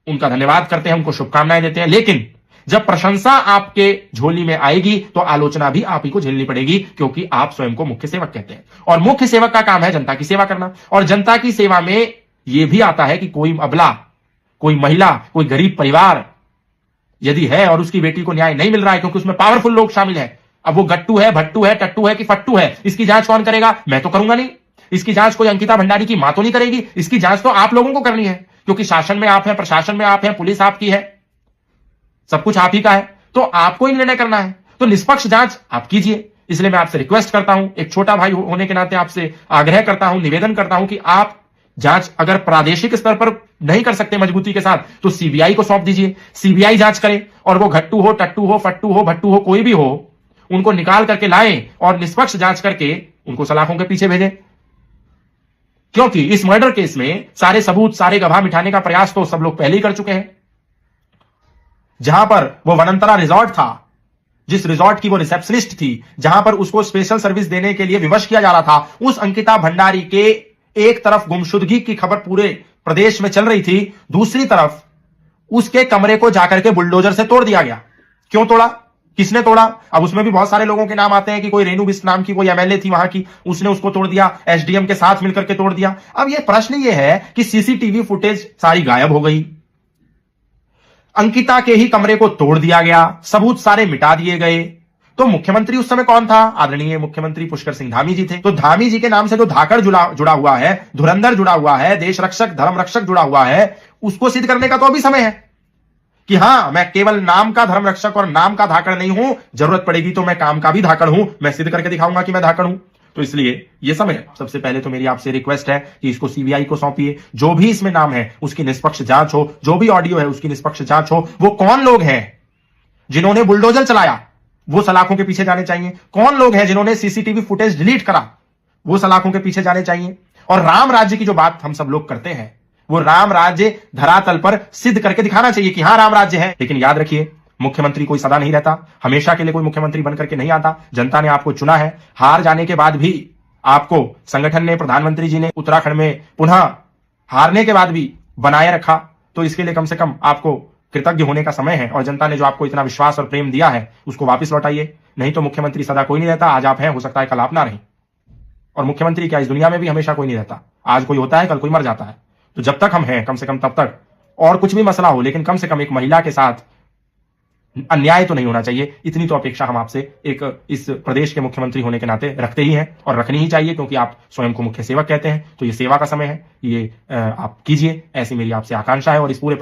उनका धन्यवाद करते हैं, उनको शुभकामनाएं देते हैं। लेकिन जब प्रशंसा आपके झोली में आएगी तो आलोचना भी आप ही को झेलनी पड़ेगी, क्योंकि आप स्वयं को मुख्य सेवक कहते हैं और मुख्य सेवक का काम है जनता की सेवा करना। और जनता की सेवा में यह भी आता है कि कोई अबला, कोई महिला, कोई गरीब परिवार यदि है और उसकी बेटी को न्याय नहीं मिल रहा है, क्योंकि उसमें पावरफुल लोग शामिल हैं, अब वो गट्टू है, भट्टू है, टट्टू है कि फट्टू है, इसकी जांच कौन करेगा? मैं तो करूंगा नहीं। इसकी जांच कोई अंकिता भंडारी की मां तो नहीं करेगी, इसकी जांच तो आप लोगों को करनी है, क्योंकि शासन में आप हैं, प्रशासन में आप हैं, पुलिस आपकी है, सब कुछ आप ही का है, तो आपको ही निर्णय करना है। तो निष्पक्ष जांच आप कीजिए। इसलिए मैं आपसे रिक्वेस्ट करता हूं, एक छोटा भाई होने के नाते आपसे आग्रह करता हूं, निवेदन करता हूं कि आप जांच अगर प्रादेशिक स्तर पर नहीं कर सकते मजबूती के साथ तो सीबीआई को सौंप दीजिए, सीबीआई जांच करे और वो घट्टू हो, टट्टू हो, फट्टू हो, भट्टू हो, कोई भी हो, उनको निकाल करके लाएं और निष्पक्ष जांच करके उनको सलाखों के पीछे भेजें। क्योंकि इस मर्डर केस में सारे सबूत, सारे गवाह मिटाने का प्रयास तो सब लोग पहले ही कर चुके हैं। जहां पर वो वनंतरा रिजॉर्ट था, जिस रिजॉर्ट की वो रिसेप्शनिस्ट थी, जहां पर उसको स्पेशल सर्विस देने के लिए विवश किया जा रहा था, उस अंकिता भंडारी के एक तरफ गुमशुदगी की खबर पूरे प्रदेश में चल रही थी, दूसरी तरफ उसके कमरे को जाकर के बुलडोजर से तोड़ दिया गया। क्यों तोड़ा? किसने तोड़ा? अब उसमें भी बहुत सारे लोगों के नाम आते हैं कि कोई रेणु बिस्ट नाम की कोई एमएलए थी वहां की, उसने उसको तोड़ दिया, एसडीएम के साथ मिलकर के तोड़ दिया। अब यह प्रश्न यह है कि सीसीटीवी फुटेज सारी गायब हो गई, अंकिता के ही कमरे को तोड़ दिया गया, सबूत सारे मिटा दिए गए, तो मुख्यमंत्री उस समय कौन था? आदरणीय मुख्यमंत्री पुष्कर सिंह धामी जी थे। तो धामी जी के नाम से जो धाकड़ जुड़ा हुआ है, धुरंधर जुड़ा हुआ है, देश रक्षक, धर्म रक्षक जुड़ा हुआ है, उसको सिद्ध करने का तो अभी समय है कि हां, मैं केवल नाम का धर्म रक्षक और नाम का धाकड़ नहीं हूं, जरूरत पड़ेगी तो मैं काम का भी धाकड़ हूं, मैं सिद्ध करके दिखाऊंगा कि मैं धाकड़ हूं। तो इसलिए यह समय है। सबसे पहले तो मेरी आपसे रिक्वेस्ट है कि इसको सीबीआई को सौंपिए, जो भी इसमें नाम है उसकी निष्पक्ष जांच हो, जो भी ऑडियो है उसकी निष्पक्ष जांच हो। वो कौन लोग हैं जिन्होंने बुलडोजर चलाया, वो सलाखों के पीछे जाने चाहिए। कौन लोग हैं जिन्होंने सीसीटीवी फुटेज डिलीट करा, वो सलाखों के पीछे जाने चाहिए। और राम राज्य की जो बात हम सब लोग करते हैं, वो राम राज्य धरातल पर सिद्ध करके दिखाना चाहिए कि हां राम राज्य है। लेकिन याद रखिए, मुख्यमंत्री कोई सदा नहीं रहता, हमेशा के लिए कोई मुख्यमंत्री बनकर के नहीं आता। जनता ने आपको चुना है, हार जाने के बाद भी आपको संगठन ने, प्रधानमंत्री जी ने उत्तराखंड में पुनः हारने के बाद भी बनाए रखा। तो इसके लिए कम से कम आपको कृतज्ञ होने का समय है, और जनता ने जो आपको इतना विश्वास और प्रेम दिया है उसको वापस लौटाइए। नहीं तो मुख्यमंत्री सदा कोई नहीं रहता, आज आप हैं, हो सकता है कल आप ना रहें। और मुख्यमंत्री क्या, इस दुनिया में भी हमेशा कोई नहीं रहता, आज कोई होता है, कल कोई मर जाता है। तो जब तक हम हैं, कम से कम तब तक, और कुछ भी मसला हो, लेकिन कम से कम एक महिला के साथ अन्याय तो नहीं होना चाहिए। इतनी तो अपेक्षा हम आपसे एक इस प्रदेश के मुख्यमंत्री होने के नाते रखते ही हैं, और रखनी ही चाहिए, क्योंकि आप स्वयं को मुख्य सेवक कहते हैं। तो ये सेवा का समय है, ये आप कीजिए, ऐसी मेरी आपसे आकांक्षा है। और इस पूरे